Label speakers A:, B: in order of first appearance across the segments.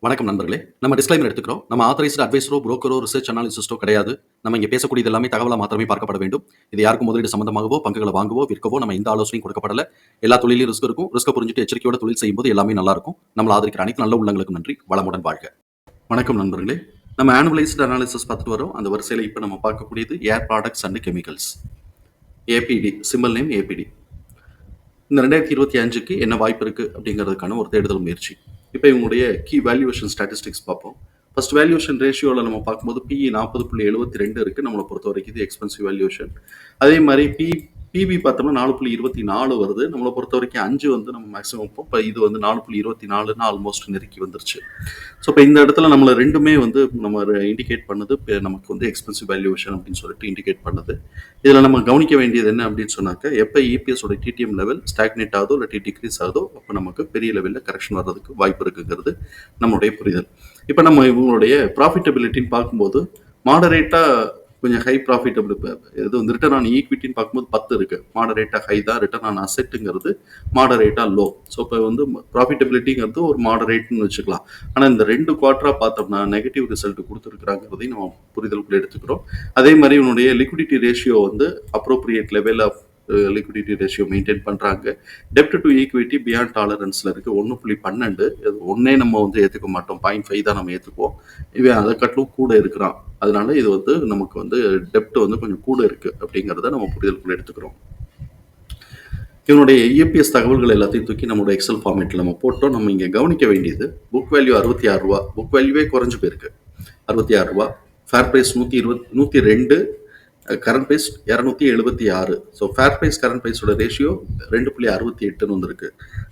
A: வணக்கம் நண்பர்களே. நம்ம டிஸ்க்ளைமர் எடுத்துக்கிறோம். நம்ம ஆத்தரைஸ்டு அட்வைசரோ, புரோக்கரோ, ரிசர்ச் அனாலிசிஸ்டோ கிடையாது. நம்ம இங்க பேசக்கூடியது எல்லாமே தகவலா மாத்திரமே பார்க்கப்பட வேண்டும். இது யாருக்கும் முதலீடு சம்பந்தமாகவோ, பங்குகள வாங்கவோ, விற்கவோ நம்ம எந்த ஆலோசனையும் கொடுக்கப்படல. எல்லா தொழில்லயும் ரிஸ்க் இருக்கும். ரிஸ்க்க புரிஞ்சுட்டு எச்சரிக்கையோட தொழில் செய்யும்போது எல்லாமே நல்லா இருக்கும். நம்மள ஆதரிக்கிற அனைத்து நல்ல உள்ளங்களுக்கும் நன்றி. வளமுடன் வாழ்க. வணக்கம் நண்பர்களே. நம்ம ஆனுவலைஸ்டு அனாலிசிஸ் பார்த்துட்டு வரோம். அந்த வரிசையில இப்ப நம்ம பார்க்கக்கூடியது air products and chemicals. APD, symbol name APD. இந்த 2025க்கு என்ன வாய்ப்பு இருக்கு அப்படிங்கிறதுக்கான ஒரு தேடுதல் முயற்சி. இப்போ இவங்களுடைய கீ வேல்யூவேஷன் ஸ்டாட்டிஸ்டிக்ஸ் பார்ப்போம். ஃபர்ஸ்ட் வேல்யூவேஷன் ரேஷியோவில் நம்ம பார்க்கும்போது பிஇ 40.72 இருக்கு. நம்மளை பொறுத்த வரைக்கும் இது எக்ஸ்பென்சிவ் வேல்யூவேஷன். அதே மாதிரி பிபி பார்த்தோம்னா 4.24 வருது. நம்மளை பொறுத்த வரைக்கும் 5 வந்து நம்ம மேக்ஸிமம் வைப்போம். இப்போ இது வந்து 4.24ன்னு ஆல்மோஸ்ட் நெருக்கி வந்துருச்சு. ஸோ இப்போ இந்த இடத்துல நம்மளை ரெண்டுமே வந்து நம்ம இண்டிகேட் பண்ணுது. இப்போ நமக்கு வந்து எக்ஸ்பென்சிவ் வேல்யூவேஷன் அப்படின்னு சொல்லிட்டு இண்டிகேட் பண்ணுது. இதில் நம்ம கவனிக்க வேண்டியது என்ன அப்படின்னு சொன்னாக்க, எப்போ இபிஎஸோட டிடிஎம் லெவல் ஸ்டாக்னேட் ஆகுதோ இல்லாட்டி டிக்ரீஸ் ஆகுதோ அப்போ நமக்கு பெரிய லெவலில் கரெக்ஷன் வர்றதுக்கு வாய்ப்பு இருக்குங்கிறது நம்மளுடைய புரிதல். இப்போ நம்ம இவங்களுடைய ப்ராஃபிட்டபிலிட்டின்னு பார்க்கும்போது மாடரேட்டாக கொஞ்சம் ஹை ப்ராஃபிட்டபிள். இது வந்து ரிட்டர்ன் ஆன் ஈக்விட்டின்னு பார்க்கும்போது 10 இருக்கு. மாடரேட்டாக ஹை தான். ரிட்டர்ன் ஆன் அசெட்டுங்கிறது மாடரேட்டாக லோ. ஸோ இப்போ வந்து ப்ராஃபிட்டபிலிட்டிங்கிறது ஒரு மாடரேட்னு வச்சுக்கலாம். ஆனால் இந்த 2 குவார்ட்டராக பார்த்தோம்னா நெகட்டிவ் ரிசல்ட் கொடுத்துருக்குறாங்கிறதையும் நம்ம புரிதலுக்குள்ள எடுத்துக்கிறோம். அதே மாதிரி இவனுடைய லிக்விடிட்டி ரேஷியோ வந்து appropriate level of liquidity ratio maintain பண்ணுறாங்க. டெப்ட் டு ஈக்விட்டி பியாண்ட் டாலரன்ஸில் இருக்குது 1.12. ஒன்னே நம்ம வந்து ஏற்றுக்க மாட்டோம். 0.5 தான் நம்ம ஏற்றுக்குவோம். இவன் அதை கட்டிலும் கூட இருக்கிறான். அதனால இது வந்து நமக்கு வந்து டெப்ட் வந்து கொஞ்சம் கூட இருக்கு அப்படிங்கிறத நம்ம புரிதலுக்குள்ள எடுத்துக்கிறோம். இவனுடைய இஎபிஎஸ் தகவல்கள் எல்லாத்தையும் தூக்கி நம்மளோட எக்ஸல் ஃபார்மேட்டில் நம்ம போட்டோம். நம்ம இங்கே கவனிக்க வேண்டியது புக் வேல்யூ 66 ரூபா. புக் வேல்யூவே குறைஞ்சு போயிருக்கு. 66 ரூபா. Fair price 102. Current price 276. So fair price current ப்ரைஸோட ரேஷியோ 2.68ன்னு வந்துருக்கு.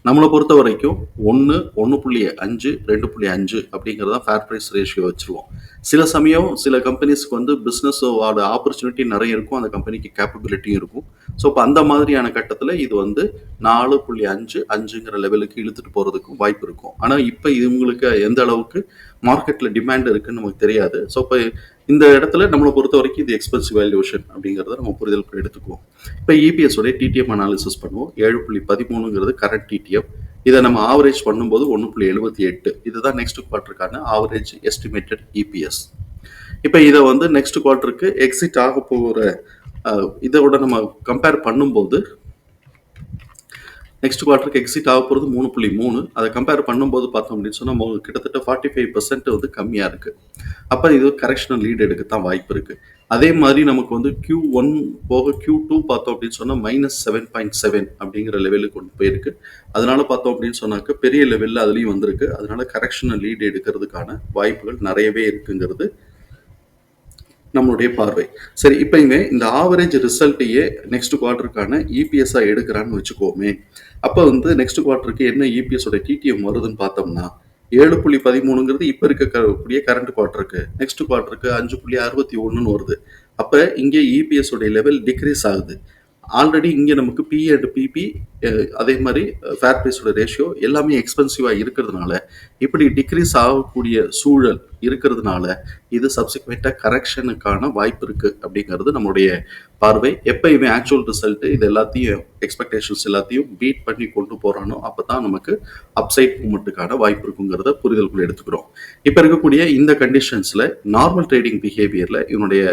A: நம்மளை பொறுத்த வரைக்கும் 1, 1.5, 2.5 அப்படிங்கிறது தான் ஃபேர் ப்ரைஸ் ரேஷியோ வச்சுருவோம். சில சமயம் சில கம்பெனிஸ்க்கு வந்து பிஸ்னஸோட ஆப்பர்ச்சுனிட்டி நிறைய இருக்கும், அந்த கம்பெனிக்கு கேப்பபிலிட்டியும் இருக்கும். ஸோ இப்போ அந்த மாதிரியான கட்டத்தில் இது வந்து 4.5, 5ங்கிற லெவலுக்கு இழுத்துட்டு போகிறதுக்கும் வாய்ப்பு இருக்கும். ஆனால் இப்போ இவங்களுக்கு எந்த அளவுக்கு மார்க்கெட்டில் டிமாண்ட் இருக்குன்னு நமக்கு தெரியாது. ஸோ இப்போ இந்த இடத்துல நம்மளை பொறுத்த வரைக்கும் இது எக்ஸ்பென்சிவ் வேல்யூவேஷன் அப்படிங்கிறத நம்ம புரிதலுக்கு எடுத்துக்குவோம். இப்போ இபிஎஸோட டிடிஎம் அனாலிசிஸ் பண்ணுவோம். 7.13ங்கிறது கரண்ட் டிடிஎம். இதை நம்ம ஆவரேஜ் பண்ணும்போது 1.78. இதுதான் நெக்ஸ்ட் குவார்ட்டருக்கான ஆவரேஜ் எஸ்டிமேட்டட் இபிஎஸ். இப்போ இதை வந்து நெக்ஸ்ட் குவார்ட்டருக்கு எக்ஸிட் ஆக போகிற இதோட நம்ம கம்பேர் பண்ணும்போது நெக்ஸ்ட் குவார்ட்டருக்கு எக்ஸிட் ஆக போகிறது 3.3. அதை கம்பேர் பண்ணும்போது பார்த்தோம் அப்படின்னு சொன்னால் கிட்டத்தட்ட 45% வந்து கம்மியாக இருக்குது. அப்போ இது கரெக்ஷனல் லீட் எடுக்க தான் வாய்ப்பு இருக்குது. அதே மாதிரி நமக்கு வந்து Q1 போக Q2 பார்த்தோம் அப்படின்னு சொன்னால் -7.7 அப்படிங்கிற லெவலுக்கு கொண்டு போயிருக்கு. அதனால பார்த்தோம் அப்படின்னு சொன்னாக்க பெரிய லெவலில் அதுலேயும் வந்திருக்கு. அதனால கரெக்ஷனல் லீட் எடுக்கிறதுக்கான வாய்ப்புகள் நிறையவே இருக்குங்கிறது நம்மளுடைய பார்வை. சரி, இப்போ இந்த ஆவரேஜ் ரிசல்ட்டையே நெக்ஸ்ட் குவார்ட்டருக்கான இபிஎஸ்ஸா எடுக்கிறான்னு வச்சுக்கோமே. அப்போ வந்து நெக்ஸ்ட் குவார்ட்டருக்கு என்ன இபிஎஸோட டிடிஎம் வருதுன்னு பார்த்தோம்னா 7.13ங்கிறது இப்போ இருக்கக்கூடிய கரண்ட் குவார்ட்டருக்கு. நெக்ஸ்ட் குவார்ட்டருக்கு 5.61ன்னு வருது. அப்போ இங்கே இபிஎஸோடைய லெவல் டிக்ரீஸ் ஆகுது. ஆல்ரெடி இங்கே நமக்கு பி அண்ட் பிபி அதே மாதிரி ஃபேர் ப்ரைஸோட ரேஷியோ எல்லாமே எக்ஸ்பென்சிவாக இருக்கிறதுனால இப்படி டிக்ரீஸ் ஆகக்கூடிய சூழல் இருக்கிறதுனால இது சப்சிக்வெண்ட்டாக கரெக்ஷனுக்கான வாய்ப்பு இருக்குது அப்படிங்கிறது நம்மளுடைய பார்வை. எப்போ இவன் ஆக்சுவல் ரிசல்ட்டு இது எல்லாத்தையும் எக்ஸ்பெக்டேஷன்ஸ் எல்லாத்தையும் பீட் பண்ணி கொண்டு போகிறானோ அப்போ தான் நமக்கு அப்சைட் மூமெண்ட்டுக்கான வாய்ப்பு இருக்குங்கிறத புரிதலுக்குள்ள எடுத்துக்கிறோம். இப்போ இருக்கக்கூடிய இந்த கண்டிஷன்ஸில் நார்மல் ட்ரேடிங் பிஹேவியரில் இவனுடைய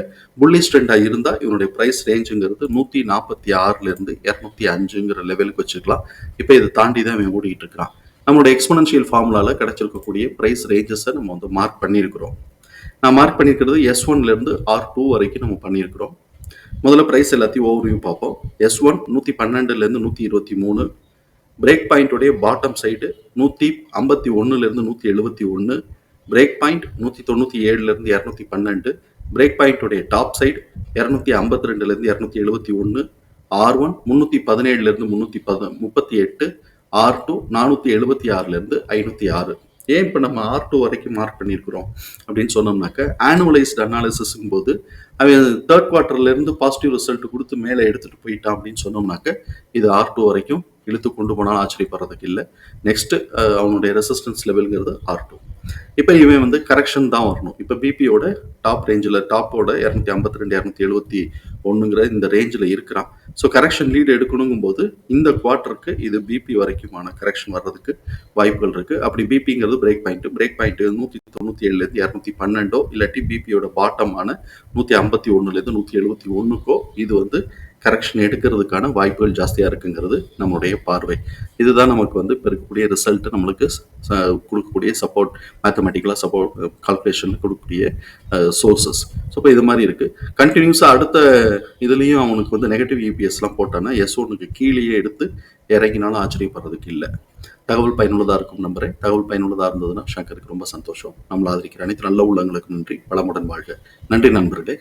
A: புல்லிஷ் ட்ரெண்டாக இருந்தால் இவனுடைய ப்ரைஸ் ரேஞ்சுங்கிறது 146லேருந்து 205ங்கிற லெவலுக்கு வச்சுக்கலாம். இப்போ இதை தாண்டி தான் இவன் ஓடிக்கிட்டு இருக்கிறான். நம்மளோட எக்ஸ்போனன்ஷியல் ஃபார்முலாவில் கிடைச்சிருக்கக்கூடிய ப்ரைஸ் ரேஞ்சஸை நம்ம வந்து மார்க் பண்ணியிருக்கிறோம். நான் மார்க் பண்ணியிருக்கிறது S1லேருந்து R2 வரைக்கும் நம்ம பண்ணியிருக்கிறோம். முதல்ல ப்ரைஸ் எல்லாத்தையும் ஓவர்வியூ பார்ப்போம். S1 112லேருந்து 123. பிரேக் பாயிண்டோடைய பாட்டம் சைடு 151லேருந்து 171. பிரேக் பாயிண்ட் 197லேருந்து 212. பிரேக் பாயிண்டோடைய டாப் சைடு 252லேருந்து 271. R1 317லேருந்து 338. R2 476லேருந்து 506. ஏன் இப்போ நம்ம R2 வரைக்கும் மார்க் பண்ணியிருக்கிறோம் அப்படின்னு சொன்னோம்னாக்க, ஆனுவலைஸ்டு அனாலிசிஸும் போது அவன் தேர்ட் குவார்ட்டர்லேருந்து பாசிட்டிவ் ரிசல்ட் கொடுத்து மேலே எடுத்துகிட்டு போயிட்டான் அப்படின்னு சொன்னோம்னாக்க இது R2 வரைக்கும் இழுத்து கொண்டு போனாலும் ஆச்சரியப்படுறதுக்கு இல்லை. நெக்ஸ்ட் அவனுடைய ரெசிஸ்டன்ஸ் லெவலுங்கிறது R2. இப்போ இவன் வந்து கரெக்ஷன் தான் வரணும். இப்போ பிபியோட டாப் ரேஞ்சில் டாப்போட 252 271ங்கிற இந்த ரேஞ்சில் இருக்கிறான். ஸோ கரெக்ஷன் லீடு எடுக்கணுங்கும்போது இந்த குவார்ட்டருக்கு இது பிபி வரைக்குமான கரெக்ஷன் வர்றதுக்கு வாய்ப்புகள் இருக்கு. அப்படி பிபிங்கிறது பிரேக் பாயிண்ட் 197லேருந்து 212 இல்லாட்டி பிபியோட பாட்டமான 151லேருந்து 171க்கோ இது வந்து கரெக்ஷன் எடுக்கிறதுக்கான வாய்ப்புகள் ஜாஸ்தியாக இருக்குங்கிறது நம்மளுடைய பார்வை. இதுதான் நமக்கு வந்து இப்போ இருக்கக்கூடிய ரிசல்ட் நம்மளுக்கு கொடுக்கக்கூடிய சப்போர்ட், மேத்தமெட்டிக்கலாக சப்போர்ட் கால்குலேஷன் கொடுக்கக்கூடிய சோர்சஸ். ஸோ இப்போ இது மாதிரி இருக்குது. கண்டினியூஸாக அடுத்த இதுலேயும் அவனுக்கு வந்து நெகட்டிவ் இபிஎஸ்லாம் போட்டான்னா S1க்கு கீழேயே எடுத்து இறங்கினாலும் ஆச்சரியப்படுறதுக்கு இல்லை. தகவல் பயனுள்ளதாக இருக்கும் நம்புறேன். தகவல் பயனுள்ளதாக இருந்ததுன்னா சங்கருக்கு ரொம்ப சந்தோஷம். நம்மளை ஆதரிக்கிற அனைத்து நல்ல உள்ளங்களுக்கு நன்றி. வளமுடன் வாழ்க. நன்றி நண்பர்களே.